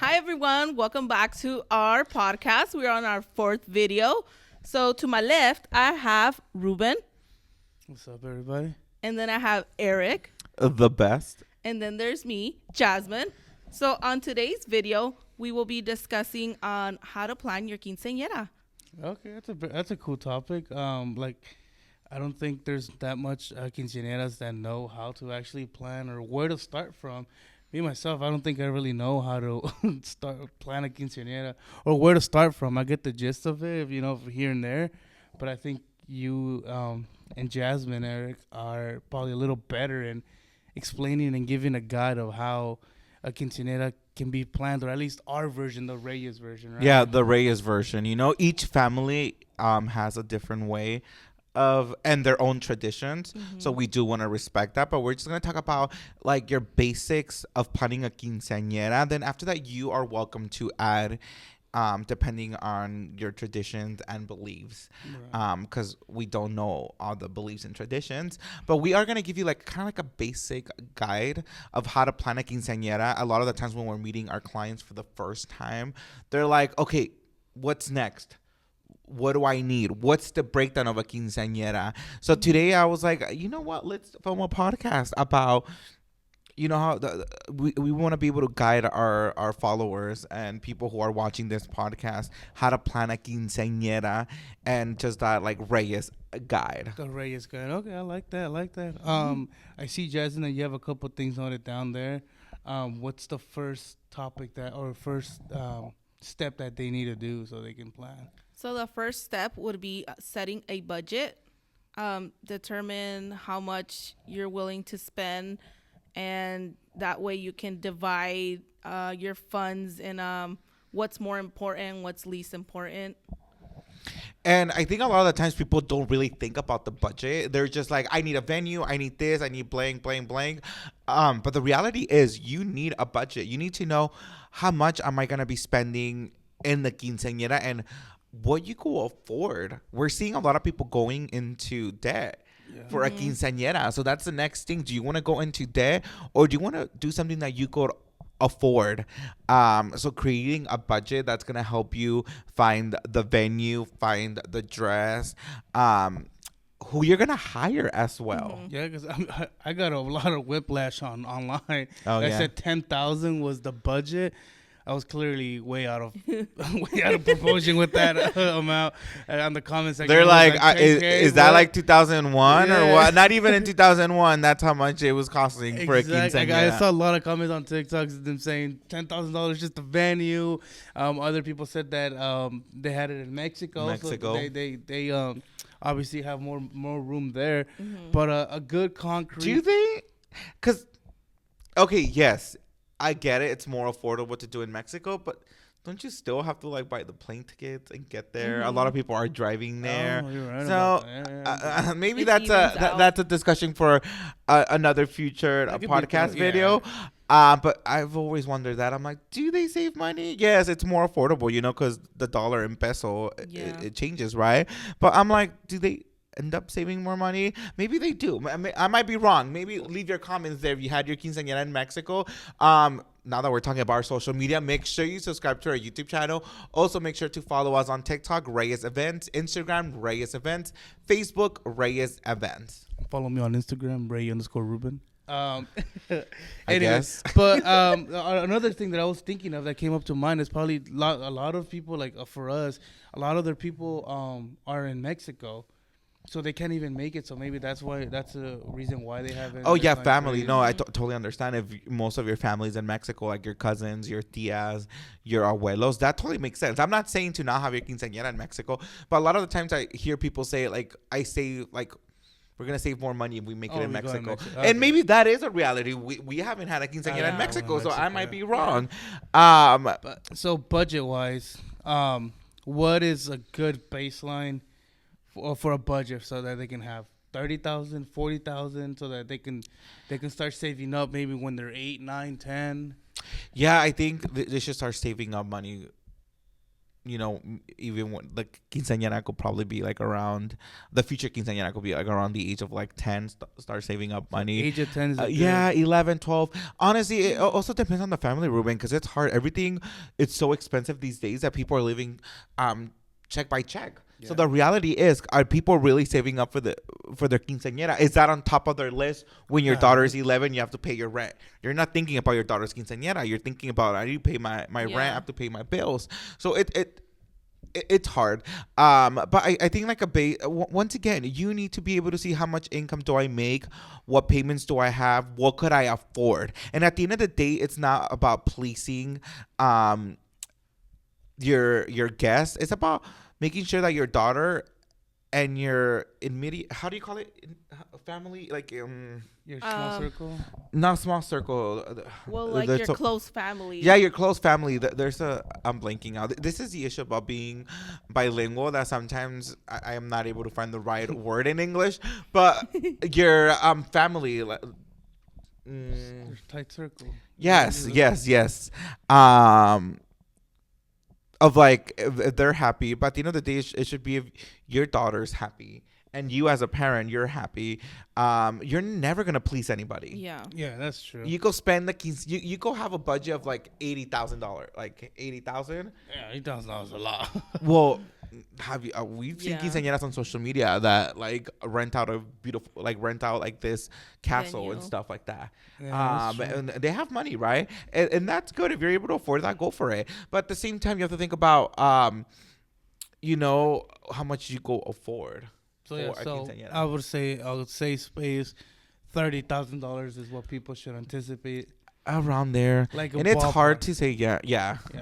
Hi, everyone. Welcome back to our podcast. We're on our fourth video. So to my left, I have Ruben. What's up, everybody? And then I have Eric. The best. And then there's me, Jasmine. So on today's video, we will be discussing on how to plan your quinceañera. Okay, that's a cool topic. I don't think there's that much quinceañeras that know how to actually plan or where to start from. Me myself, I don't think I really know how to plan a quinceañera or where to start from. I get the gist of it, here and there, but I think you and Jasmine, Eric, are probably a little better in explaining and giving a guide of how a quinceañera can be planned, or at least our version, the Reyes version, right? Yeah, the Reyes version. Each family has a different way and their own traditions. So we do want to respect that, but we're just going to talk about like your basics of planning a quinceañera. Then after that, you are welcome to add depending on your traditions and beliefs, because we don't know all the beliefs and traditions, but we are going to give you like kind of like a basic guide of how to plan a quinceañera. A lot of the times when we're meeting our clients for the first time, they're like, okay, what's next? What do I need? What's the breakdown of a quinceañera? So today I was like, you know what? Let's film a podcast about, how we want to be able to guide our followers and people who are watching this podcast how to plan a quinceañera and just that like Reyes guide. The Reyes guide. Okay, I like that. I see, Jasmine, that you have a couple things noted down there. What's the first topic first step that they need to do so they can plan? So the first step would be setting a budget. Determine how much you're willing to spend, and that way you can divide your funds in what's more important, what's least important. And I think a lot of the times people don't really think about the budget. They're just like, I need a venue, I need this, I need blank, blank, blank. But the reality is you need a budget. You need to know how much am I going to be spending in the quinceañera and what you could afford. We're seeing a lot of people going into debt for a quinceañera. So that's the next thing. Do you want to go into debt, or do you want to do something that you could afford? So creating a budget that's going to help you find the venue, find the dress, who you're going to hire as well. Yeah, because I got a lot of whiplash online. Oh, I said 10,000 was the budget. I was clearly way out of proportion with that amount. On the comments section, they're like, is that like 2001 or what? Not even in 2001. That's how much it was costing for a quinceañera. I saw a lot of comments on TikTok them saying $10,000 just the venue. Other people said that they had it in Mexico. So they obviously have more room there. But a good concrete. Do they? Because okay, yes. I get it. It's more affordable to do in Mexico, but don't you still have to like buy the plane tickets and get there? A lot of people are driving there. Oh, you're right so about that. maybe that's a discussion for another future podcast video. But I've always wondered that. I'm like, do they save money? Yes, it's more affordable, because the dollar and peso, it changes, right? But I'm like, do they end up saving more money? Maybe they do. I might be wrong. Maybe leave your comments there if you had your quinceañera in Mexico. Now that we're talking about our social media, make sure you subscribe to our YouTube channel. Also, make sure to follow us on TikTok, Reyes Events, Instagram, Reyes Events, Facebook, Reyes Events. Follow me on Instagram, Ray_Ruben. I Anyways, guess. But another thing that I was thinking of that came up to mind is probably a lot of people, like for us, a lot of their people are in Mexico. So they can't even make it. So maybe that's a reason why they haven't. Oh, yeah, family. No, I totally understand. If most of your family's in Mexico, like your cousins, your tias, your abuelos, that totally makes sense. I'm not saying to not have your quinceañera in Mexico, but a lot of the times I hear people say, like, we're going to save more money if we make it in Mexico. And maybe that is a reality. We haven't had a quinceañera in Mexico, so I might be wrong. So budget-wise, what is a good baseline for a budget so that they can have 30,000, 40,000, so that they can start saving up maybe when they're 8, 9, 10? Yeah, I think they should start saving up money even when the quinceañera could probably be like around the future quinceañera could be like around the age of like 10, start saving up money. Age of 10 is yeah, 11, 12. Honestly, it also depends on the family, Ruben, because it's hard. Everything, it's so expensive these days that people are living check by check. Yeah. So the reality is, are people really saving up for their quinceañera? Is that on top of their list when your daughter is 11? You have to pay your rent. You're not thinking about your daughter's quinceañera. You're thinking about, I need to pay my rent. I have to pay my bills. So it's hard. But I think like once again, you need to be able to see how much income do I make, what payments do I have, what could I afford. And at the end of the day, it's not about pleasing your guests. It's about making sure that your daughter and your immediate, how do you call it, family, like your small circle, not small circle. Well, like your close family. Yeah, your close family. I'm blanking out. This is the issue about being bilingual, that sometimes I am not able to find the right word in English. But your family, your tight circle. Yes. Of like, if they're happy, but at the end of the day, it should be if your daughter's happy and you as a parent, you're happy. You're never gonna please anybody. Yeah, that's true. You go spend you go have a budget of like $80,000, like 80,000. Yeah, $80,000 is a lot. Well, we've seen quinceañeras on social media that like rent out like this castle and stuff like that. Yeah, and they have money, right? And that's good. If you're able to afford that, go for it. But at the same time, you have to think about how much you go afford. So I would say space $30,000 is what people should anticipate. Around there, and it's hard to say. Yeah,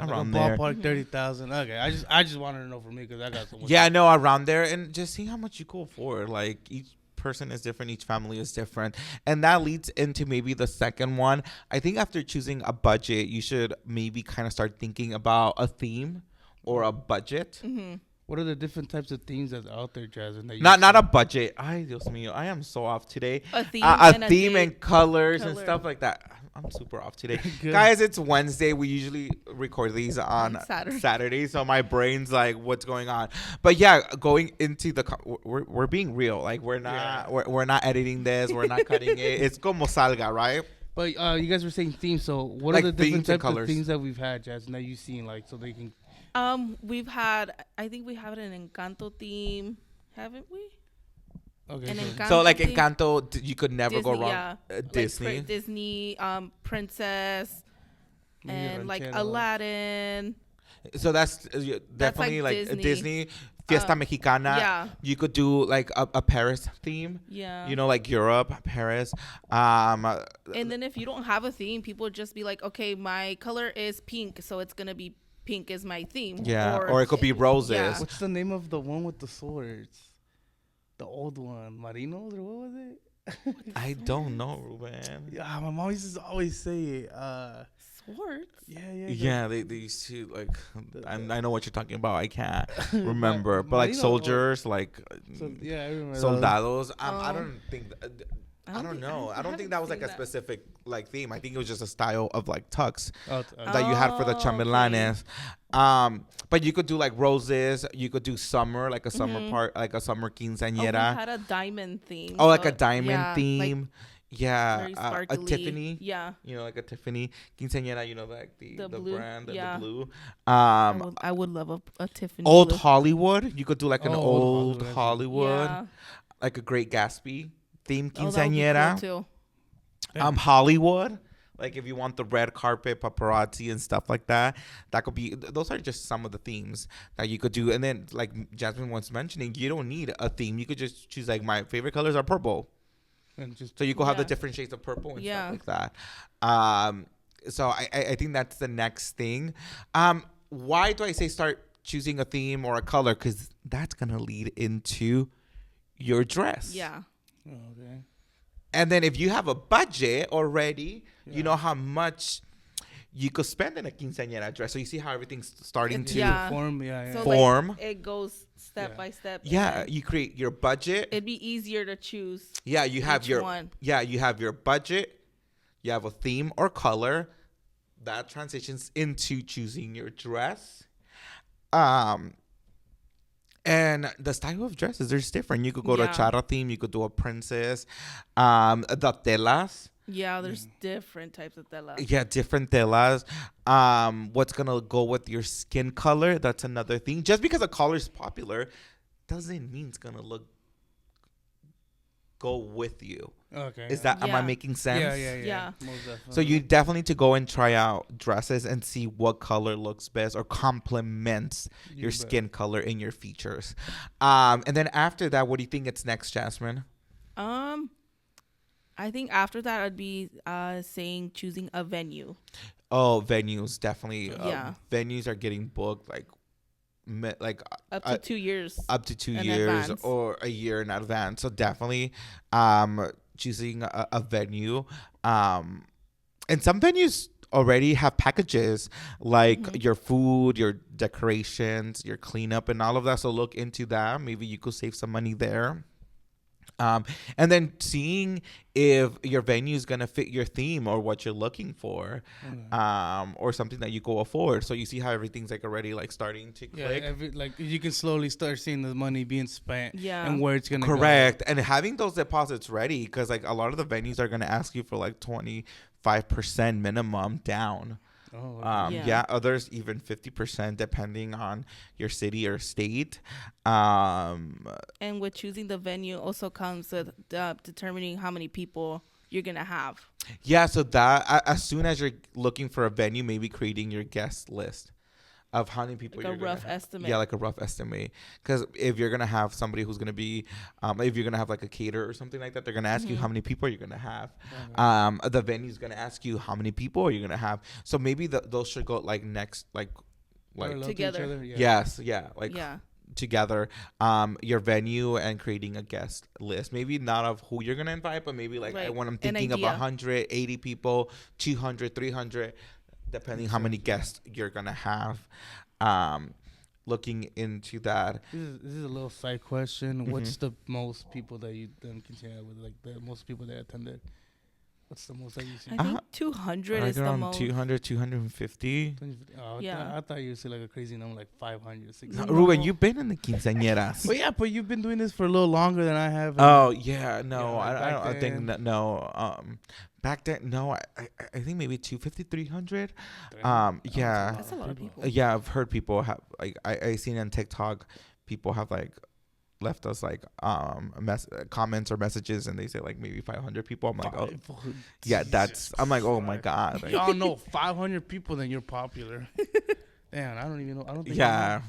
around like there. Ballpark 30,000. Okay, I just wanted to know for me because I got so much. Yeah, no, around there, and just see how much you go for. Like each person is different, each family is different, and that leads into maybe the second one. I think after choosing a budget, you should maybe kind of start thinking about a theme or a budget. Mm-hmm. What are the different types of themes that are out there, Jasmine? Not a budget. Ay, Dios mío, I am so off today. A theme, and colors and stuff like that. I'm super off today. Guys, it's Wednesday. We usually record these on Saturday, so my brain's like, what's going on? But yeah, going into we're being real. Like we're not editing this. We're not cutting it. It's como salga, right? But you guys were saying themes. So what are the different types of themes that we've had, Jasmine, that you've seen, like, so they can... We've had, I think we have an Encanto theme, haven't we? Okay. So like theme. Encanto, you could never Disney, go wrong. Disney. Like Disney, Princess, and like Aladdin. So that's definitely like Disney. Fiesta Mexicana. Yeah. You could do like a Paris theme. Yeah. Like Europe, Paris. And then if you don't have a theme, people just be like, okay, my color is pink, so it's gonna be pink is my theme. Yeah. Or it could be roses. Yeah. What's the name of the one with the swords? The old one, Marinos, or what was it? I don't know, Ruben. Yeah, my mom used to always say it. Swords? Yeah, they used to, like, I know what you're talking about. I can't remember. But like soldiers, like, I remember soldados. I don't think... I don't know. I don't think that was like a specific like theme. I think it was just a style of like tux that you had for the chambelanes. Okay. But you could do like roses. You could do summer, like a summer part, like a summer quinceañera. Oh, we had a diamond theme. Oh, like a diamond theme. Like, a Tiffany. Yeah. Like a Tiffany quinceañera. Like the blue. brand, the blue. I would love a Tiffany. Old blue. Hollywood. You could do like an old Hollywood. Yeah. Like a Great Gatsby theme quinceañera. That would be Yeah. cool too. Hollywood, like if you want the red carpet, paparazzi and stuff like that, that could be. Those are just some of the themes that you could do. And then, like Jasmine was mentioning, you don't need a theme. You could just choose like my favorite colors are purple, and so you could have the different shades of purple and stuff like that. So I think that's the next thing. Why do I say start choosing a theme or a color? Because that's gonna lead into your dress. Yeah. Okay. And then if you have a budget already, you know how much you could spend in a quinceañera dress. So you see how everything's starting to form. So form. Like it goes step by step. Yeah, you create your budget. It'd be easier to choose. Yeah, you have your one. Yeah, you have your budget. You have a theme or color that transitions into choosing your dress. Um, and the style of dresses, there's different. You could go to a Yeah. chara theme. You could do a princess. The telas. Yeah, there's different types of tela. Yeah, different telas. What's gonna go with your skin color? That's another thing. Just because a color is popular doesn't mean it's gonna go with you. Okay. Is that am I Yeah. making sense? Yeah. Most definitely. So you definitely need to go and try out dresses and see what color looks best or complements your bet. skin color and your features. And then after that, what do you think it's next, Jasmine? I think after that I'd be saying choosing a venue. Oh, venues definitely. Yeah. Venues are getting booked like Up to 2 years. up to 2 in years advance. or a year in advance. So definitely choosing a venue. And some venues already have packages like your food, your decorations, your cleanup, and all of that. So look into that. Maybe you could save some money there. And then seeing if your venue is gonna fit your theme or what you're looking for, or something that you go afford. So you see how everything's like already like starting to click. like you can slowly start seeing the money being spent. Yeah. And where it's gonna Correct. And having those deposits ready, because like a lot of the venues are gonna ask you for like 25% minimum down. go. Oh. Yeah. Others even 50% depending on your city or state. And with choosing the venue also comes with determining how many people you're gonna have. Yeah, so that as soon as you're looking for a venue, maybe creating your guest list of how many people Like you're a gonna rough have. estimate. Yeah, like a rough estimate. Because if you're gonna have somebody who's gonna be, if you're gonna have like a caterer or something like that, they're gonna ask you how many people you're gonna have. The venue's gonna ask you how many people are you gonna have. So maybe those should go like next, like Parallel to each Together. other, yeah. yes, yeah, like Yeah. together, your venue and creating a guest list. Maybe not of who you're gonna invite, but maybe like Right. when I'm An thinking of idea. 180 people, 200, 300, depending how many guests you're gonna have. Looking into that. This is a little side question. What's the most people that you done Quinceañera with? Like the most people that attended? What's the most that you see? I think 200 Like is the around most. 200, 250. 250? Oh, Yeah. I thought you would say like a crazy number, like 500, 600. Ruben, you've been in the quinceañeras. But yeah, but you've been doing this for a little longer than I have. Oh yeah, no, Yeah, like I back don't. I think then. that no. Back then, no. I think maybe 250, 300. Yeah, That's a lot of people. yeah. I've heard people have like I seen on TikTok, people have like left us like comments or messages, and they say like maybe 500 people. I'm like, oh yeah, that's. I'm like, oh my god. Like, Y'all know 500 people, then you're popular. Damn, I don't even know. I don't think. yeah.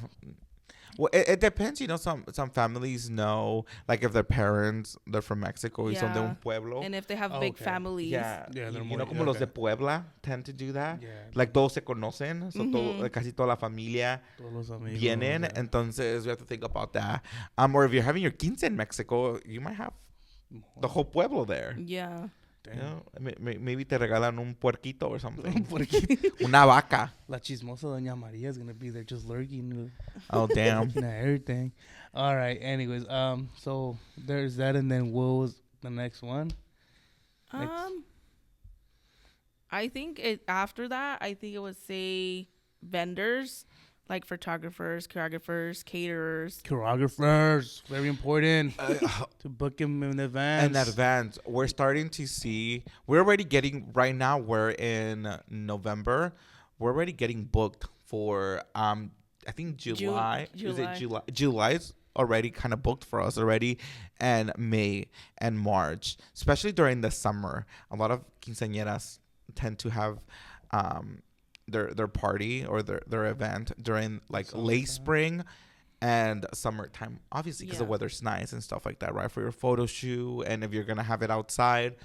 Well, it depends. You know, some families know, like if their parents, they're from Mexico, y son de un pueblo. And if they have Oh, big okay. families. Yeah, Yeah, they're you more- know, como los de okay. Puebla tend to do that. Yeah. Like todos se conocen, so casi toda la familia Todos los amigos, vienen. yeah. Entonces we have to think about that. Or if you're having your quince in Mexico, you might have the whole pueblo there. Yeah. You know, maybe te regalan un puerquito or something. Porque Una vaca. La chismosa Doña Maria is gonna be there just lurking. Oh damn. Looking at everything. All right. Anyways, so there's that, and then what was the next one? I think after that, I think it would say vendors, like photographers, choreographers, caterers. Choreographers, very important to book them in advance. In advance, we're starting to see. We're already getting right now. We're in November. We're already getting booked for. I think July. Is it July? July's already kind of booked for us already, and May and March, especially during the summer. A lot of quinceañeras tend to have their party or their event during like late spring and summertime, obviously because the weather's nice and stuff like that, right? For your photo shoot, and if you're gonna have it outside,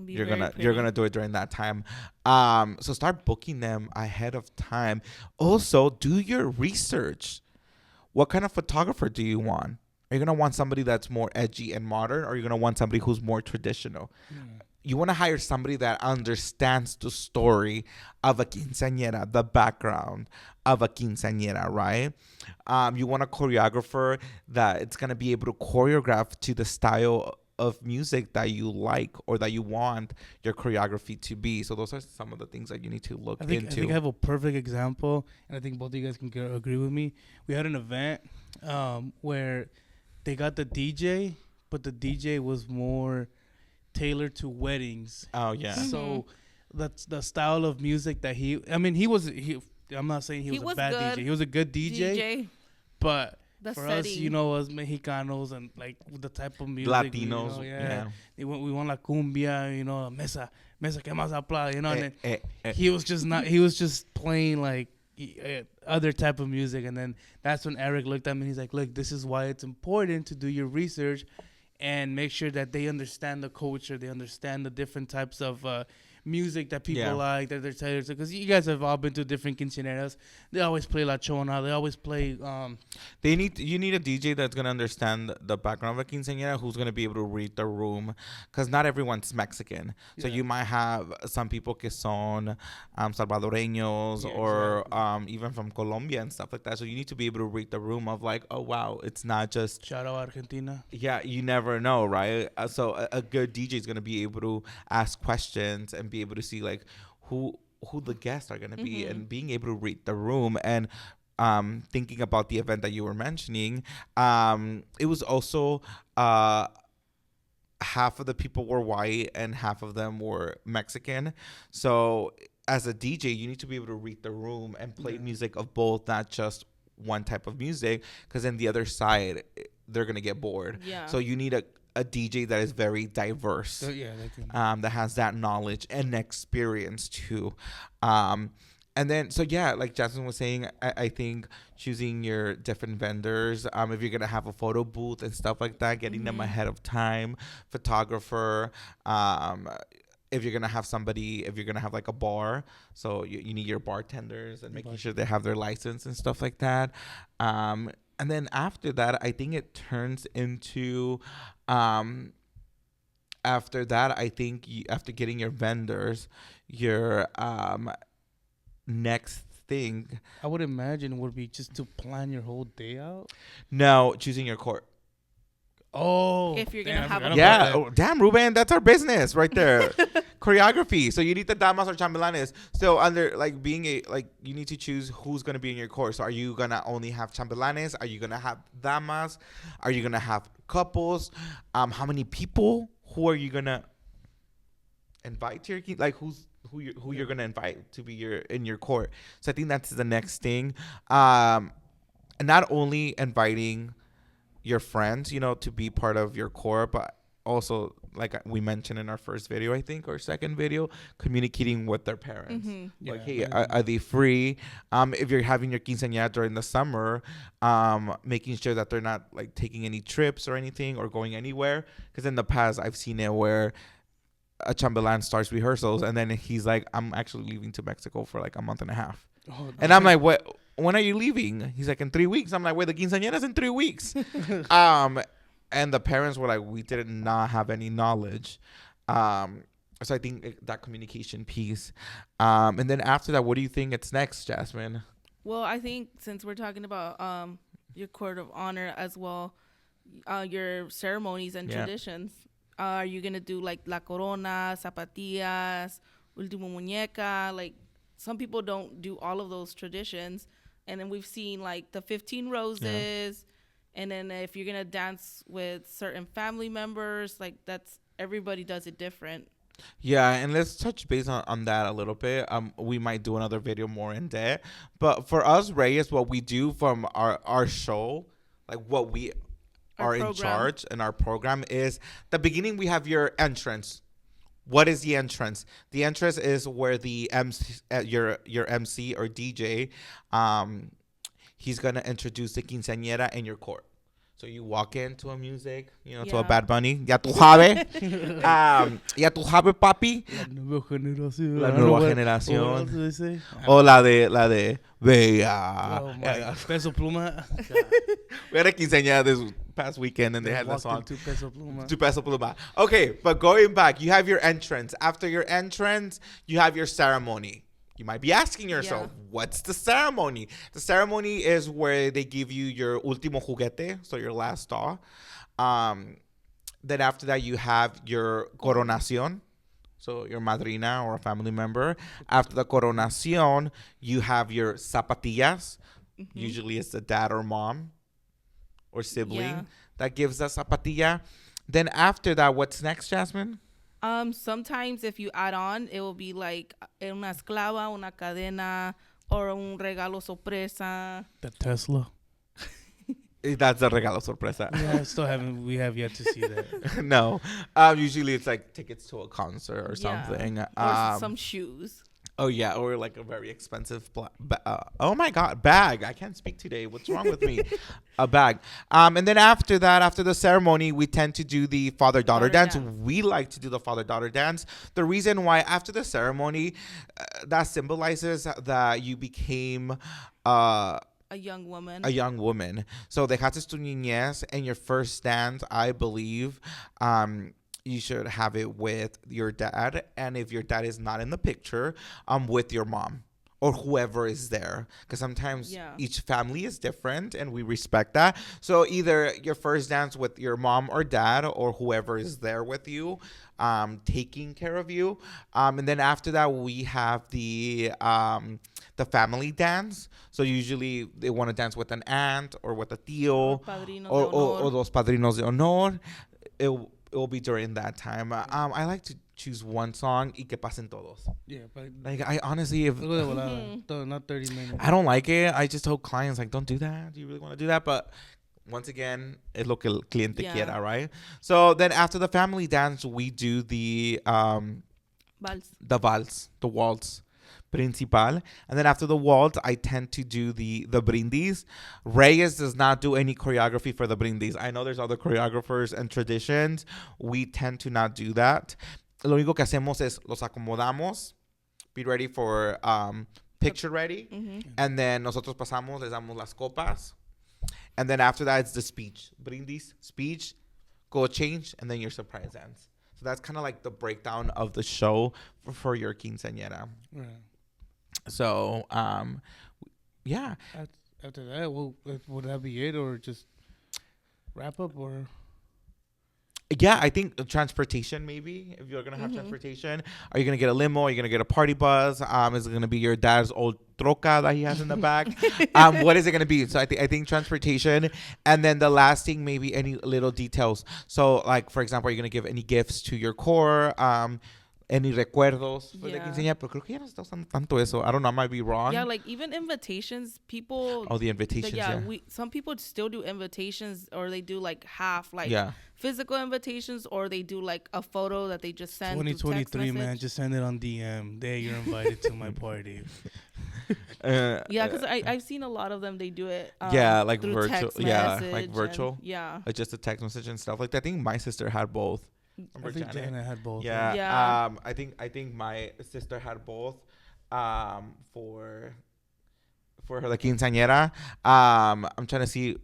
you're gonna do it during that time. So start booking them ahead of time. Also, do your research. What kind of photographer do you want? Are you gonna want somebody that's more edgy and modern, or are you gonna want somebody who's more traditional? You want to hire somebody that understands the story of a quinceañera, the background of a quinceañera, right? You want a choreographer that it's going to be able to choreograph to the style of music that you like or that you want your choreography to be. So those are some of the things that you need to look into. I think I have a perfect example, and I think both of you guys can agree with me. We had an event where they got the DJ, but the DJ was more tailored to weddings. Oh yeah. So that's the style of music that he. I'm not saying he was a bad good. DJ. He was a good DJ. But The for setting. us, you know, as Mexicanos and like the type of music, Latinos, you know, we want la cumbia, you know, mesa que más aplaude, you know, and then he was just playing like other type of music, and then that's when Eric looked at me and he's like, look, this is why it's important to do your research and make sure that they understand the culture, they understand the different types of music that people like, that they're tailored to. Because you guys have all been to different quinceañeras. They always play La Chona. They always play... You need a DJ that's going to understand the background of a quinceañera, who's going to be able to read the room. Because not everyone's Mexican. So you might have some people que son salvadoreños or even from Colombia and stuff like that. So you need to be able to read the room of like, oh, wow, it's not just... Shout out Argentina. Yeah, you never know, right? So a good DJ is going to be able to ask questions and be able to see like who the guests are going to be, and being able to read the room. And thinking about the event that you were mentioning, it was also half of the people were white and half of them were Mexican. So as a DJ, you need to be able to read the room and play music of both, not just one type of music, because then the other side, they're going to get bored. Yeah. So you need a DJ that is very diverse, that has that knowledge and experience too. And then, so yeah, like Jasmine was saying, I think choosing your different vendors, if you're going to have a photo booth and stuff like that, getting them ahead of time, photographer, if you're going to have somebody, if you're going to have like a bar, so you need your bartenders and making sure they have their license and stuff like that. And then after that, I think it turns into, after that, I think after getting your vendors, your next thing, I would imagine, would be just to plan your whole day out. No, choosing your court. Oh, if you're gonna have a Oh, damn, Ruben, that's our business right there. Choreography. So you need the damas or chambelanes. So under like being you need to choose who's gonna be in your court. So are you gonna only have chambelanes? Are you gonna have damas? Are you gonna have couples? How many people? Who are you gonna invite to your like who you're gonna invite to be in your court? So I think that's the next thing. And not only inviting your friends, you know, to be part of your core, but also, like we mentioned in our first video, I think, or second video, communicating with their parents. Like, hey, are they free? If you're having your quinceañera during the summer, making sure that they're not like taking any trips or anything or going anywhere. Because in the past, I've seen it where a chambelan starts rehearsals and then he's like, I'm actually leaving to Mexico for like a month and a half. And I'm like, what? When are you leaving? He's like, in 3 weeks. I'm like, wait, the quinceañera's in 3 weeks. And the parents were like, we did not have any knowledge. So I think that communication piece. And then after that, what do you think it's next, Jasmine? Well, I think since we're talking about your court of honor as well, your ceremonies and traditions, are you going to do like La Corona, Zapatillas, Último Muñeca? Like some people don't do all of those traditions. And then we've seen like the 15 roses. And then if you're going to dance with certain family members, like that's everybody does it different. Yeah, and let's touch base on that a little bit. We might do another video more in depth. But for us, Reyes, what we do from our show, like what we are in charge in our program is the beginning we have your entrance. What is the entrance? The entrance is where the MC, your MC or DJ, he's gonna introduce the quinceañera in your court. So you walk into a music, to a Bad Bunny. Ya tú sabes. Ya tú sabes, papi. La nueva generación. O la de Bella. Oh my Peso Pluma. We had a quinceañera this past weekend and they had the song. Tu Peso Pluma. Tu Peso Pluma. Okay, but going back, you have your entrance. After your entrance, you have your ceremony. You might be asking yourself, what's the ceremony? The ceremony is where they give you your último juguete, so your last doll. Then after that, you have your coronación. So your madrina or a family member. After the coronación, you have your zapatillas. Usually it's the dad or mom or sibling that gives us zapatilla. Then after that, what's next, Jasmine? Sometimes if you add on, it will be like una esclava, una cadena, or un regalo sorpresa. The Tesla. That's a regalo sorpresa. Yeah, we have yet to see that. No. Usually it's like tickets to a concert or something. Or some shoes. Oh, yeah. Or like a very expensive, oh my God, bag. I can't speak today. What's wrong with me? A bag. And then after that, after the ceremony, we tend to do the father-daughter dance. We like to do the father-daughter dance. The reason why after the ceremony, that symbolizes that you became a young woman. So dejaste tu niñez, and your first dance, I believe, you should have it with your dad, and if your dad is not in the picture, with your mom or whoever is there, because sometimes each family is different, and we respect that. So either your first dance with your mom or dad or whoever is there with you, taking care of you, and then after that we have the family dance. So usually they want to dance with an aunt or with a tío or los padrinos de honor. It will be during that time. I like to choose one song, Y que pasen todos. Yeah, but like I honestly, if not 30 minutes. I don't like it. I just told clients like, don't do that. Do you really want to do that? But once again, es lo que el cliente quiera, right? So then after the family dance, we do the valse, the waltz principal. And then after the waltz, I tend to do the brindis. Reyes does not do any choreography for the brindis. I know there's other choreographers and traditions. We tend to not do that. Lo único que hacemos es los acomodamos. Be ready for picture ready. And then nosotros pasamos, les damos las copas. And then after that, it's the speech. Brindis, speech, go change, and then your surprise dance. So that's kind of like the breakdown of the show for your quinceañera. Right. So, yeah. After that, would that be it, or just wrap up, or? Yeah, I think transportation, maybe, if you're going to have transportation. Are you going to get a limo? Are you going to get a party bus? Is it going to be your dad's old troca that he has in the back? What is it going to be? So I think transportation. And then the last thing, maybe any little details. So, like, for example, are you going to give any gifts to your core? Any recuerdos for the quinceañera? Pero creo que ya no se está usando tanto eso. I don't know, I might be wrong. Yeah, like even invitations, people. Oh, the invitations, some people still do invitations, or they do like half, like physical invitations, or they do like a photo that they just send. 2023, man, just send it on DM. There, you're invited to my party. Because I've seen a lot of them. They do it. Like virtual. Like virtual. Like just a text message and stuff like that. I think my sister had both. I think Jana had both. Yeah. I think my sister had both. For her the quinceañera. I'm trying to see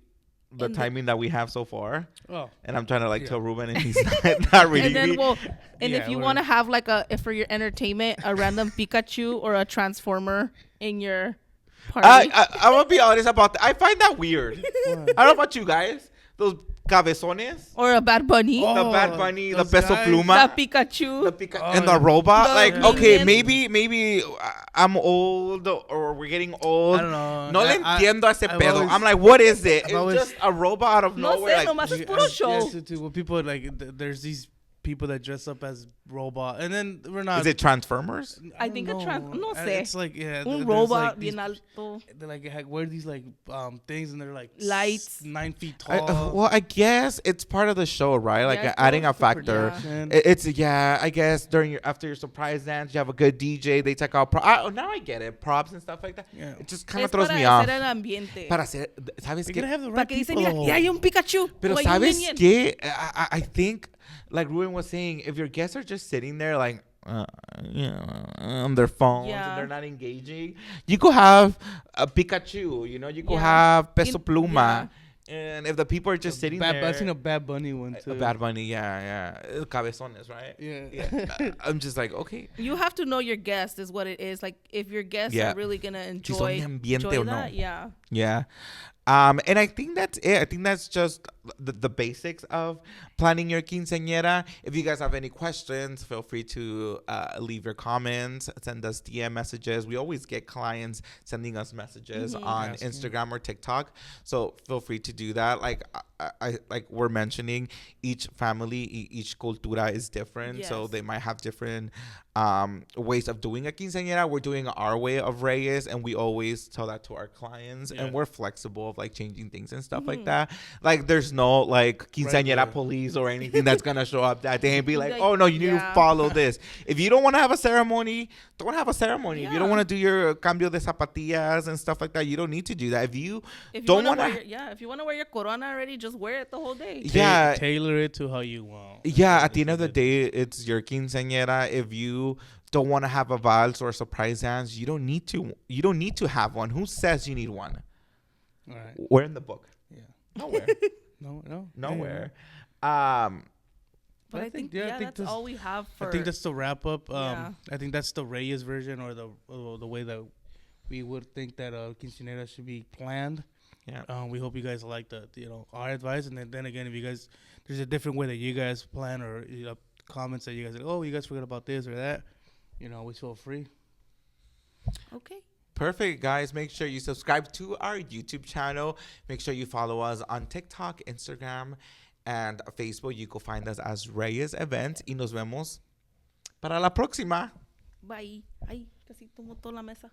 the timing that we have so far. Oh. And I'm trying to tell Ruben, and he's not reading and then, me. If you want to have like for your entertainment, a random Pikachu or a Transformer in your party. I'm gonna be honest about that. I find that weird. I don't know about you guys. Those cabezones. Or a Bad Bunny. The Bad Bunny, the Peso Pluma. The Pikachu. And the robot. Maybe I'm old or we're getting old. I don't know. No le entiendo a ese pedo. I'm like, what is it? It's just a robot out of nowhere. No sé, nomás es puro show. Well, people there's these people that dress up as robot, and then we're not. Is it Transformers? I think no sé. It's like un robot bien alto. They wear these things, and they're like lights 9 feet tall. I guess it's part of the show, right? Like adding a factor. It's I guess after your surprise dance, you have a good DJ. They take out now I get it, props and stuff like that. Yeah. It just kind of throws me off. Para hacer el ambiente. ¿Sabes qué? Have the right people. Mira, hay un Pikachu. Pero ¿sabes qué? I think, like Ruben was saying, if your guests are just sitting there like on their phones and they're not engaging, you could have a Pikachu, you could have Peso Pluma. And if the people are just sitting there, I've seen a Bad Bunny one too. A Bad Bunny, cabezones, right? Yeah. I'm just like, okay. You have to know your guest is what it is. Like if your guests are really gonna enjoy that, Yeah. And I think that's it. I think that's just the basics of planning your quinceañera. If you guys have any questions, feel free to leave your comments, send us DM messages. We always get clients sending us messages on Asking. Instagram or TikTok. So feel free to do that. I like we're mentioning, each family, each cultura is different. So Yes. they might have different ways of doing a quinceañera. We're doing our way of Reyes, and we always tell that to our clients. Yeah. And we're flexible of like changing things and stuff like that. Like there's no like quinceañera Regular. police or anything that's gonna show up that day and be like, Like, oh no, you need to yeah. follow this. If you don't want to have a ceremony, don't have a ceremony. If you don't Yeah. want to do your cambio de zapatillas and stuff like that, you don't need to do that. If you If you don't want want to to, if you want to wear your corona already, just wear it the whole day. yeah, Tailor it to how you want. yeah, at the end of the day, it's your quinceañera. If you don't want to have a vals or a surprise dance, you don't need to. You don't need to have one. Who says you need one? All right. Where in the book? Yeah. Nowhere. No. Nowhere. But I think that's all we have for. I think that's the wrap up. Yeah. I think that's the Reyes version, or the way that we would think that quinceañera should be planned. Yeah. We hope you guys like our advice, and then again, if you guys, there's a different way that you guys plan, or comments that you guys you guys forgot about this or that, always feel free. Okay. Perfect, guys. Make sure you subscribe to our YouTube channel. Make sure you follow us on TikTok, Instagram, and Facebook. You can find us as Reyes Events. Y nos vemos para la próxima. Bye. Ay, casi tomó toda la mesa.